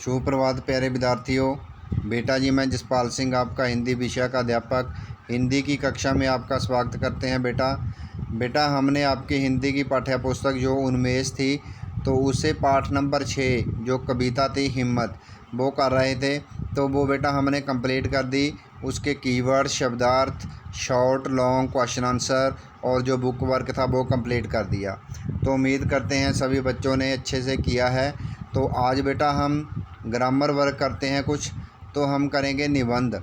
सुप्रभात प्यारे विद्यार्थियों। बेटा जी, मैं जसपाल सिंह आपका हिंदी विषय का अध्यापक हिंदी की कक्षा में आपका स्वागत करते हैं। बेटा हमने आपकी हिंदी की पाठ्य पुस्तक जो उन्मेष थी, तो उसे पाठ नंबर 6 जो कविता थी हिम्मत, वो कर रहे थे। तो वो बेटा हमने कंप्लीट कर दी। उसके कीवर्ड, शब्दार्थ, शॉर्ट लॉन्ग क्वेश्चन आंसर और जो बुक वर्क था वो कंप्लीट कर दिया। तो उम्मीद करते हैं सभी बच्चों ने अच्छे से किया है। तो आज बेटा हम ग्रामर वर्क करते हैं कुछ। तो हम करेंगे निबंध,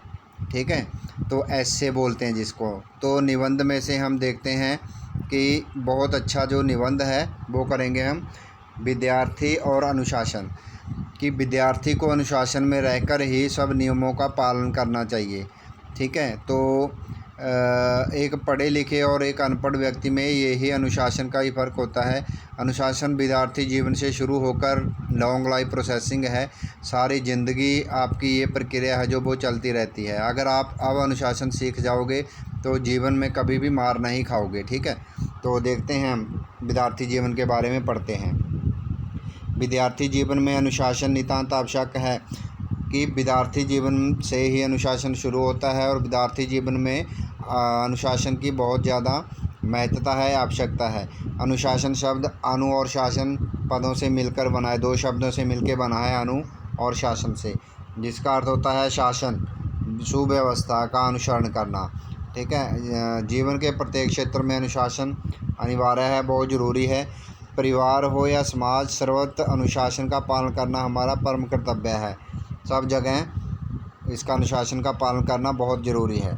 ठीक है। तो ऐसे बोलते हैं जिसको। तो निबंध में से हम देखते हैं कि बहुत अच्छा जो निबंध है वो करेंगे हम विद्यार्थी और अनुशासन। कि विद्यार्थी को अनुशासन में रहकर ही सब नियमों का पालन करना चाहिए, ठीक है। तो एक पढ़े लिखे और एक अनपढ़ व्यक्ति में यही अनुशासन का ही फ़र्क होता है। अनुशासन विद्यार्थी जीवन से शुरू होकर लॉन्ग लाइफ प्रोसेसिंग है। सारी ज़िंदगी आपकी ये प्रक्रिया है जो वो चलती रहती है। अगर आप अब अनुशासन सीख जाओगे तो जीवन में कभी भी मार नहीं खाओगे, ठीक है। तो देखते हैं हम विद्यार्थी जीवन के बारे में पढ़ते हैं। विद्यार्थी जीवन में अनुशासन नितांत आवश्यक है। कि विद्यार्थी जीवन से ही अनुशासन शुरू होता है और विद्यार्थी जीवन में अनुशासन की बहुत ज़्यादा महत्वता है, आवश्यकता है। अनुशासन शब्द अनु और शासन पदों से मिलकर बना है, दो शब्दों से मिलकर बना है, अनु और शासन से, जिसका अर्थ होता है शासन, सुव्यवस्था का अनुसरण करना, ठीक है। जीवन के प्रत्येक क्षेत्र में अनुशासन अनिवार्य है, बहुत ज़रूरी है। परिवार हो या समाज, सर्वत्र अनुशासन का पालन करना हमारा परम कर्तव्य है। सब जगह इसका अनुशासन का पालन करना बहुत ज़रूरी है।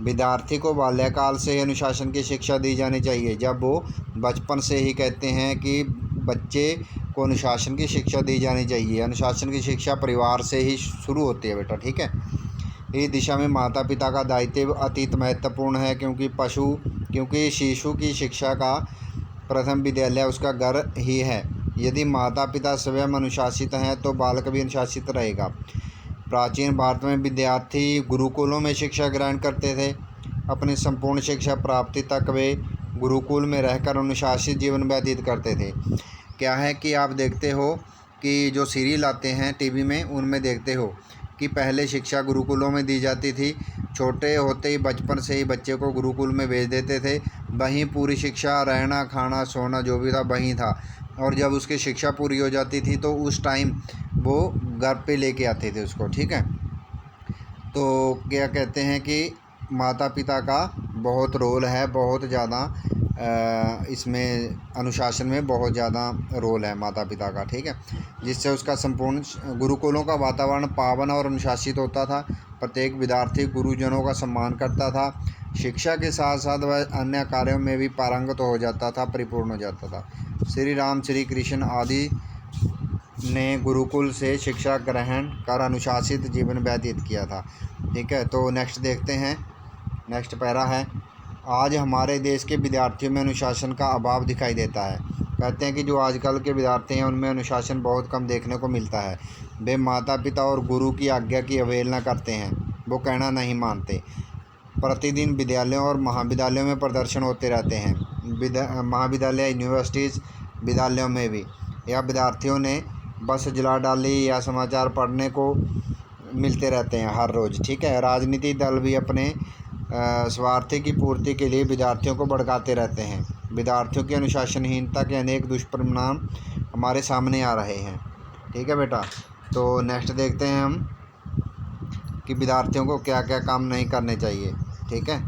विद्यार्थी को बाल्यकाल से ही अनुशासन की शिक्षा दी जानी चाहिए। जब वो बचपन से ही कहते हैं कि बच्चे को अनुशासन की शिक्षा दी जानी चाहिए। अनुशासन की शिक्षा परिवार से ही शुरू होती है बेटा, ठीक है। इस दिशा में माता पिता का दायित्व अतीत महत्वपूर्ण है, क्योंकि शिशु की शिक्षा का प्रथम विद्यालय उसका घर ही है। यदि माता पिता स्वयं अनुशासित हैं तो बालक भी अनुशासित रहेगा। प्राचीन भारत में विद्यार्थी गुरुकुलों में शिक्षा ग्रहण करते थे। अपनी संपूर्ण शिक्षा प्राप्ति तक वे गुरुकुल में रहकर अनुशासित जीवन व्यतीत करते थे। क्या है कि आप देखते हो कि जो सीरियल आते हैं टीवी में, उनमें देखते हो कि पहले शिक्षा गुरुकुलों में दी जाती थी। छोटे होते ही बचपन से ही बच्चे को गुरुकुल में भेज देते थे। वहीं पूरी शिक्षा, रहना खाना सोना जो भी था वहीं था। और जब उसकी शिक्षा पूरी हो जाती थी तो उस टाइम वो घर पे लेके आते थे उसको, ठीक है। तो क्या कहते हैं कि माता पिता का बहुत रोल है, बहुत ज़्यादा इसमें अनुशासन में बहुत ज़्यादा रोल है माता पिता का, ठीक है। जिससे उसका संपूर्ण गुरुकुलों का वातावरण पावन और अनुशासित होता था। प्रत्येक विद्यार्थी गुरुजनों का सम्मान करता था। शिक्षा के साथ साथ वह अन्य कार्यों में भी पारंगत हो जाता था, परिपूर्ण हो जाता था। श्री राम, श्री कृष्ण आदि ने गुरुकुल से शिक्षा ग्रहण कर अनुशासित जीवन व्यतीत किया था, ठीक है। तो नेक्स्ट देखते हैं। नेक्स्ट पैरा है, आज हमारे देश के विद्यार्थियों में अनुशासन का अभाव दिखाई देता है। कहते हैं कि जो आजकल के विद्यार्थी हैं उनमें अनुशासन बहुत कम देखने को मिलता है। वे माता पिता और गुरु की आज्ञा की अवहेलना करते हैं, वो कहना नहीं मानते। प्रतिदिन विद्यालयों और महाविद्यालयों में प्रदर्शन होते रहते हैं। महाविद्यालय, यूनिवर्सिटीज़, विद्यालयों में भी या विद्यार्थियों ने बस जला डाली या समाचार पढ़ने को मिलते रहते हैं हर रोज़, ठीक है। राजनीतिक दल भी अपने स्वार्थी की पूर्ति के लिए विद्यार्थियों को भड़काते रहते हैं। विद्यार्थियों की अनुशासनहीनता के अनेक दुष्परिणाम हमारे सामने आ रहे हैं, ठीक है बेटा। तो नेक्स्ट देखते हैं हम कि विद्यार्थियों को क्या क्या काम नहीं करने चाहिए, ठीक है।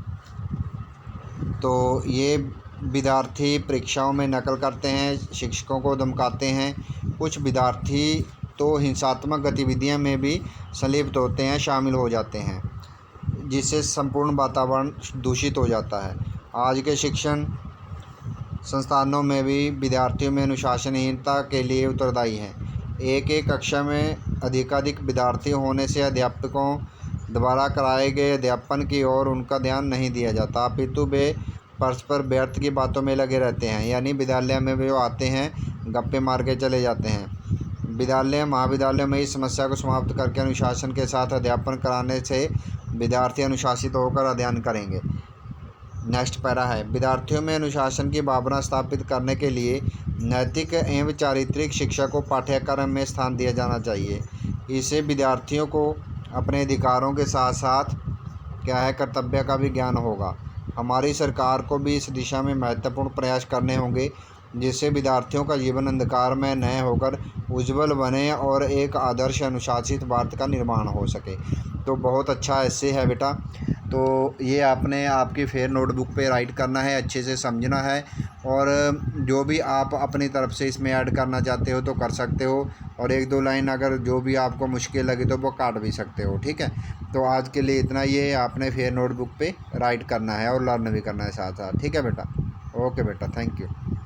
तो ये विद्यार्थी परीक्षाओं में नकल करते हैं, शिक्षकों को धमकाते हैं। कुछ विद्यार्थी तो हिंसात्मक गतिविधियों में भी संलिप्त होते हैं, शामिल हो जाते हैं, जिससे संपूर्ण वातावरण दूषित हो जाता है। आज के शिक्षण संस्थानों में भी विद्यार्थियों में अनुशासनहीनता के लिए उत्तरदायी हैं। एक कक्षा में अधिकाधिक विद्यार्थी होने से अध्यापकों द्वारा कराए गए अध्यापन की ओर उनका ध्यान नहीं दिया जाता, अपितु वे परस्पर व्यर्थ की बातों में लगे रहते हैं। यानी विद्यालय में वे आते हैं, गप्पे मार के चले जाते हैं। विद्यालय, महाविद्यालय में इस समस्या को समाप्त करके अनुशासन के साथ अध्यापन कराने से विद्यार्थी अनुशासित होकर अध्ययन करेंगे। नेक्स्ट पैरा है, विद्यार्थियों में अनुशासन की भावना स्थापित करने के लिए नैतिक एवं चारित्रिक शिक्षा को पाठ्यक्रम में स्थान दिया जाना चाहिए। इससे विद्यार्थियों को अपने अधिकारों के साथ साथ क्या है कर्तव्य का भी ज्ञान होगा। हमारी सरकार को भी इस दिशा में महत्वपूर्ण प्रयास करने होंगे, जिससे विद्यार्थियों का जीवन अंधकार में न होकर उज्जवल बने और एक आदर्श अनुशासित भारत का निर्माण हो सके। तो बहुत अच्छा ऐसे है बेटा। तो ये आपने आपकी फेयर नोटबुक पे राइट करना है, अच्छे से समझना है, और जो भी आप अपनी तरफ से इसमें ऐड करना चाहते हो तो कर सकते हो, और एक दो लाइन अगर जो भी आपको मुश्किल लगे तो वो काट भी सकते हो। ठीक है, तो आज के लिए इतना ही है, आपने फेयर नोटबुक पे राइट करना है और लर्न भी करना है साथ साथ। ठीक है बेटा, ओके बेटा, थैंक यू।